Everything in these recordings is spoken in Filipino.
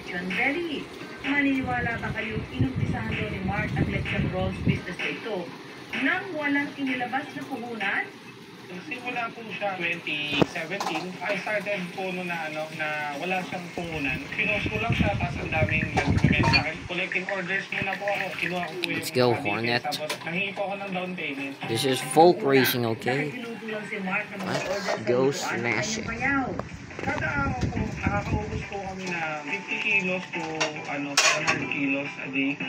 lechon belly. Maniniwala ba kayo inumpisahan daw ni Mark ang lechon rolls business na ito nang walang inilabas na puhunan? Simula po siya 2017, I started po na wala siyang puhunan. Pinost ko lang siya, tapos ang daming nag-comment sa akin. Collecting orders muna po ako. Kinuha ko po yung Let's go, mga Hornet. business. Tapos nanghingi po ako ng down payment. This is folk racing, okay? Nakikiluto lang si Mark ng mga Let's orders go sa lutuan ng smash kanyang it. bayaw. Kada araw po, nakakaubos po kami na 50 kilos to 700 kilos a day.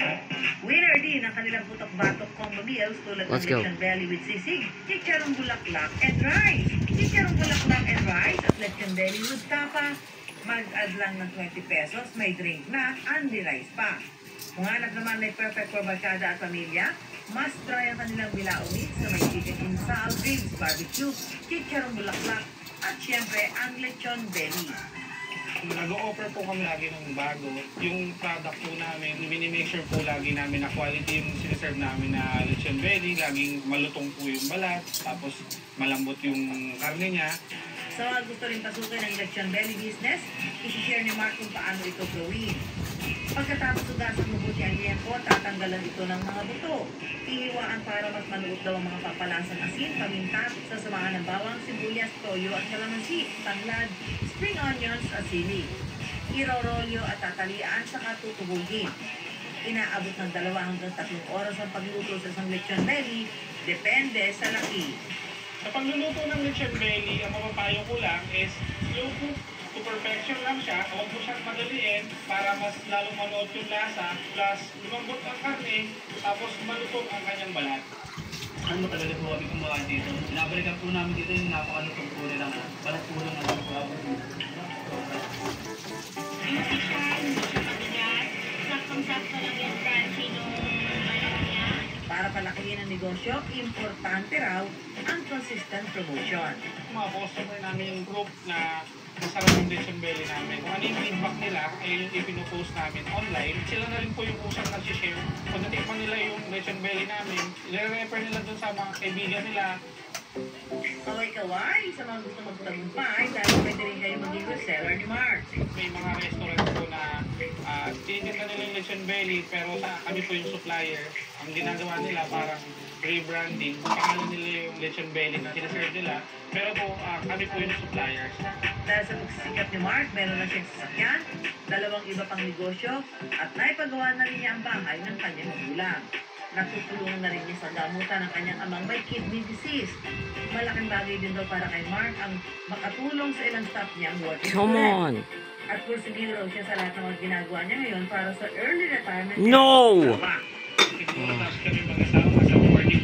Winner din ang kanilang putok-batok combo meals tulad ng Let's go. lechon belly with sisig, chicharong bulaklak and rice. Chicharong bulaklak and rice at lechon belly with tapa. Mag-add lang ng 20 pesos, may drink na, only rice pa. Kung hanap naman may perfect for barkada at pamilya, must try ang kanilang bilao meats na may chicken insal, ribs, barbecue, chicharong bulaklak, at syempre ang lechon belly. Nag-o-offer po kami lagi ng bago. Yung product po namin, minimake sure po lagi namin na quality yung siniserve namin na lechon belly. Laging malutong po yung balat, tapos malambot yung karne niya. Sa mga gusto rin pasukin ng lechon belly business, isi-share ni Mark kung paano ito gawin. Pagkatapos ugasan mabuti ang liempo, tatanggalan ito ng mga buto. Ihiwaan para mas manuot daw ang mga papalasang asin, paminta, sasamahan ng bawang, sibuyas, toyo at kalamansi, tanglad, spring onions at sili. Irorolyo at tatalian saka tutubugin. Inaabot ng 2 hanggang 3 oras ang pagluto sa isang lechon belly, depende sa laki. Sa pagluluto ng lechon belly, ang mapapayo ko lang is slow cook to perfection lang siya. Huwag mo siyang madaliin para mas lalong manuot yung lasa. Plus, lumambot ang karne, tapos malutong ang kanyang balat. Ano talaga po kami kumuha dito? Pinabalikan po namin dito yung napakalutong po nila. Balat po lang natin po ako. Saktong-sakto lang yung crunchy nung ano niya. Para palakihin ang negosyo, importante raw ang consistent promotion. Mga customer namin yung group na masarap yung lechon belly namin. Kung ano yung feedback nila, ay yung ipinopost namin online. Sila na rin po yung usang nag-share. Kung natikman nila yung lechon belly namin, i-refer nila dun sa mga kaibigan nila. Kaway-kaway sa mga gusto magtagumpay dahil pwede rin kayo maging reseller ni Mark. May mga restaurant po na tinitinda nila yung lechon belly, pero kami po yung supplier. Ang ginagawa nila parang rebranding. Pangalan nila yung lechon belly na sinaserve nila. Pero po, kami po yung suppliers. Dahil sa pagsisikap ni Mark, meron na siyang sasakyan, 2 iba pang negosyo, at naipagawa na rin niya ang bahay ng kanyang magulang. Natutulungan na rin niya sa gamutan ng kanyang amang may kidney disease. Malaking bagay din daw para kay Mark ang makatulong sa ilang staff niya ang working Come on! At pursugido raw siya sa lahat ng mga ginagawa niya ngayon para sa early retirement. No! Tama.